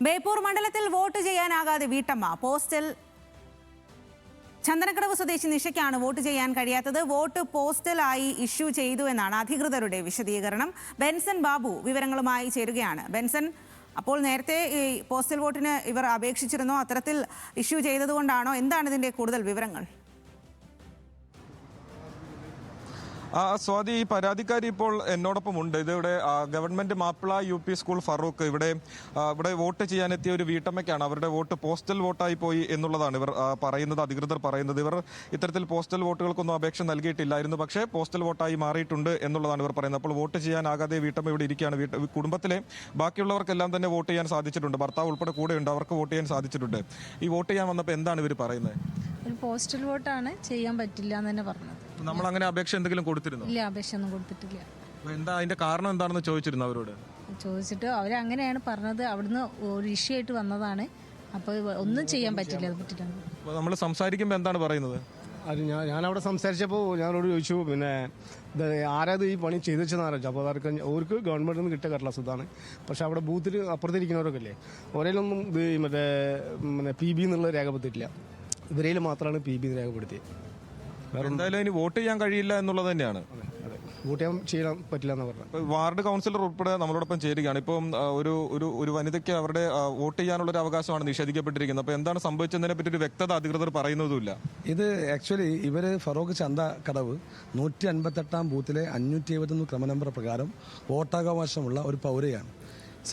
ബേപ്പൂർ മണ്ഡലത്തിൽ വോട്ട് ചെയ്യാനാകാതെ വീട്ടമ്മ. പോസ്റ്റൽ ചന്ദനക്കടവ് സ്വദേശി നിഷയ്ക്കാണ് വോട്ട് ചെയ്യാൻ കഴിയാത്തത്. വോട്ട് പോസ്റ്റലായി ഇഷ്യൂ ചെയ്തു എന്നാണ് അധികൃതരുടെ വിശദീകരണം. ബെൻസൺ ബാബു വിവരങ്ങളുമായി ചേരുകയാണ്. ബെൻസൺ, അപ്പോൾ നേരത്തെ ഈ പോസ്റ്റൽ വോട്ടിന് ഇവർ അപേക്ഷിച്ചിരുന്നോ? അത്തരത്തിൽ ഇഷ്യൂ ചെയ്തതുകൊണ്ടാണോ? എന്താണ് ഇതിന്റെ കൂടുതൽ വിവരങ്ങൾ? സ്വാതി, ഈ പരാതിക്കാരി ഇപ്പോൾ എന്നോടൊപ്പം ഉണ്ട്. ഇതിവിടെ government Mappila UP school Farook ഇവിടെ വോട്ട് ചെയ്യാനെത്തിയ ഒരു വീട്ടമ്മയ്ക്കാണ് അവരുടെ വോട്ട് പോസ്റ്റൽ വോട്ടായി പോയി എന്നുള്ളതാണ് ഇവർ പറയുന്നത്, അധികൃതർ പറയുന്നത്. ഇവർ ഇത്തരത്തിൽ പോസ്റ്റൽ വോട്ടുകൾക്കൊന്നും അപേക്ഷ നൽകിയിട്ടില്ലായിരുന്നു, പക്ഷേ പോസ്റ്റൽ വോട്ടായി മാറിയിട്ടുണ്ട് എന്നുള്ളതാണ് ഇവർ പറയുന്നത്. അപ്പോൾ വോട്ട് ചെയ്യാനാകാതെ വീട്ടമ്മ ഇവിടെ ഇരിക്കുകയാണ്. കുടുംബത്തിലെ ബാക്കിയുള്ളവർക്കെല്ലാം തന്നെ വോട്ട് ചെയ്യാൻ സാധിച്ചിട്ടുണ്ട്. ഭർത്താവ് ഉൾപ്പെടെ കൂടെയുണ്ട്, അവർക്ക് വോട്ട് ചെയ്യാൻ സാധിച്ചിട്ടുണ്ട്. ഈ വോട്ട് ചെയ്യാൻ വന്നപ്പോൾ എന്താണ് ഇവർ പറയുന്നത്? ഒരു പോസ്റ്റൽ വോട്ടാണ്, ചെയ്യാൻ പറ്റില്ല എന്ന് തന്നെ പറഞ്ഞത്. നമ്മൾ അങ്ങനെ അപേക്ഷ എന്തെങ്കിലും കൊടുത്തിരുന്നു? ഇല്ല, അപേക്ഷ ഒന്നും കൊടുത്തിട്ടില്ല. എന്താ അതിന്റെ കാരണം എന്താണെന്ന് ചോദിച്ചിരുന്നു അവരോട്? ചോദിച്ചിട്ട് അവരങ്ങനെയാണ് പറഞ്ഞത്, അവിടുന്ന് ഒരു ഇഷ്യൂ ആയിട്ട് വന്നതാണ്, അപ്പോൾ ഒന്നും ചെയ്യാൻ പറ്റില്ല. അത് പറ്റില്ല. നമ്മൾ സംസാരിക്കുമ്പോൾ എന്താണ് പറയുന്നത്? അത് ഞാനവിടെ സംസാരിച്ചപ്പോൾ ഞാനോട് ചോദിച്ചു, പിന്നെ ആരാത് ഈ പണി ചെയ്തു വെച്ചെന്ന് അറിയിച്ചു. അപ്പോൾ അവർക്ക് ഗവൺമെന്റിൽ നിന്ന് കിട്ടിയ കടലാസ് ഇതാണ്. പക്ഷെ അവിടെ ബൂത്തിൽ അപ്പുറത്തിരിക്കുന്നവരൊക്കെ അല്ലേ, ഒരേലൊന്നും ഇത് മറ്റേ PB എന്നുള്ള രേഖപ്പെടുത്തിയിട്ടില്ല. ഇവരേൽ മാത്രമാണ് PB രേഖപ്പെടുത്തിയത്. എന്തായാലും ഇനി വോട്ട് ചെയ്യാൻ കഴിയില്ല എന്നുള്ളത് തന്നെയാണ്. അതെ, വോട്ട് ചെയ്യാൻ പറ്റില്ല എന്ന് പറഞ്ഞു. വാർഡ് കൗൺസിലർ ഉൾപ്പെടെ നമ്മളോടൊപ്പം ചേരുകയാണ്. ഇപ്പം ഒരു വനിതയ്ക്ക് അവരുടെ വോട്ട് ചെയ്യാനുള്ള ഒരു അവകാശമാണ് നിഷേധിക്കപ്പെട്ടിരിക്കുന്നത്. അപ്പോൾ എന്താണ് സംഭവിച്ചതിനെ പറ്റി ഒരു വ്യക്തത അധികൃതർ പറയുന്നതുമില്ല. ഇത് ആക്ച്വലി ഇവര് ഫറൂഖ് ചന്തക്കടവ് 158 ബൂത്തിലെ 571 ക്രമനമ്പർ പ്രകാരം വോട്ടവകാശമുള്ള ഒരു പൗരയാണ്.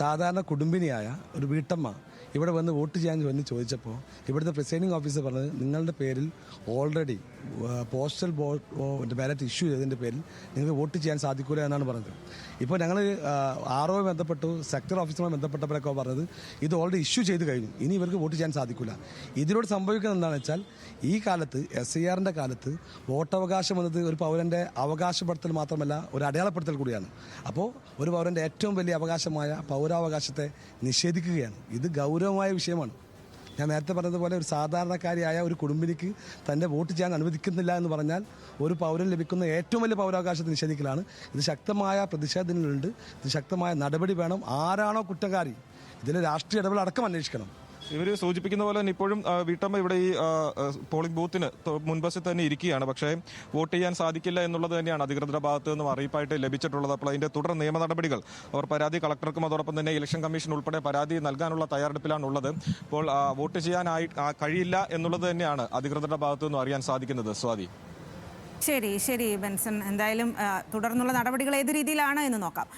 സാധാരണ കുടുംബിനിയായ ഒരു വീട്ടമ്മ ഇവിടെ വന്ന് വോട്ട് ചെയ്യാൻ വന്ന് ചോദിച്ചപ്പോൾ ഇവിടുത്തെ പ്രിസൈഡിംഗ് ഓഫീസർ പറഞ്ഞത്, നിങ്ങളുടെ പേരിൽ ഓൾറെഡി പോസ്റ്റൽ ബാലറ്റ് ഇഷ്യൂ ചെയ്തതിൻ്റെ പേരിൽ നിങ്ങൾക്ക് വോട്ട് ചെയ്യാൻ സാധിക്കില്ല എന്നാണ് പറഞ്ഞത്. ഇപ്പോൾ ഞങ്ങൾ RO ബന്ധപ്പെട്ടു, സെക്ടർ ഓഫീസറുമായി ബന്ധപ്പെട്ടപ്പോഴൊക്കെ പറഞ്ഞത് ഇത് ഓൾറെഡി ഇഷ്യൂ ചെയ്ത് കഴിഞ്ഞു, ഇനി ഇവർക്ക് വോട്ട് ചെയ്യാൻ സാധിക്കില്ല. ഇതിലൂടെ സംഭവിക്കുന്നത് എന്താണെന്ന് വെച്ചാൽ, ഈ കാലത്ത് SIRന്റെ കാലത്ത് വോട്ടവകാശം എന്നത് ഒരു പൗരൻ്റെ അവകാശപ്പെടുത്തൽ മാത്രമല്ല, ഒരു അടയാളപ്പെടുത്തൽ കൂടിയാണ്. അപ്പോൾ ഒരു പൗരൻ്റെ ഏറ്റവും വലിയ അവകാശമായ പൗരാവകാശത്തെ നിഷേധിക്കുകയാണ്. ഇത് ഗൗരവമായ വിഷയമാണ്. ഞാൻ നേരത്തെ പറഞ്ഞതുപോലെ ഒരു സാധാരണക്കാരിയായ ഒരു കുടുംബിനിക്ക് തൻ്റെ വോട്ട് ചെയ്യാൻ അനുവദിക്കുന്നില്ല എന്ന് പറഞ്ഞാൽ ഒരു പൗരൻ ലഭിക്കുന്ന ഏറ്റവും വലിയ പൗരാവകാശത്തെ നിഷേധിക്കലാണ്. ഇത് ശക്തമായ പ്രതിഷേധങ്ങളുണ്ട്. ഇത് ശക്തമായ നടപടി വേണം. ആരാണോ കുറ്റക്കാരി, ഇതിൽ രാഷ്ട്രീയ ഇടപെടൽ അടക്കം അന്വേഷിക്കണം. ഇവർ സൂചിപ്പിക്കുന്ന പോലെ തന്നെ ഇപ്പോഴും വീട്ടമ്മ ഇവിടെ ഈ പോളിംഗ് ബൂത്തിന് മുൻവശത്ത് തന്നെ ഇരിക്കുകയാണ്. പക്ഷേ വോട്ട് ചെയ്യാൻ സാധിക്കില്ല എന്നുള്ളത് തന്നെയാണ് അധികൃതരുടെ ഭാഗത്തു നിന്നും അറിയിപ്പായിട്ട് ലഭിച്ചിട്ടുള്ളത്. അപ്പോൾ അതിന്റെ തുടർ നിയമ നടപടികൾ അവർ പരാതി കളക്ടർക്കും അതോടൊപ്പം തന്നെ ഇലക്ഷൻ കമ്മീഷൻ ഉൾപ്പെടെ പരാതി നൽകാനുള്ള തയ്യാറെടുപ്പിലാണുള്ളത്. ഇപ്പോൾ വോട്ട് ചെയ്യാനായി കഴിയില്ല എന്നുള്ളത് തന്നെയാണ് അധികൃതരുടെ ഭാഗത്തു നിന്നും അറിയാൻ സാധിക്കുന്നത്. സ്വാതി, ശരി ബെൻസൺ, എന്തായാലും തുടർന്നുള്ള നടപടികൾ ഏത് രീതിയിലാണ് എന്ന് നോക്കാം.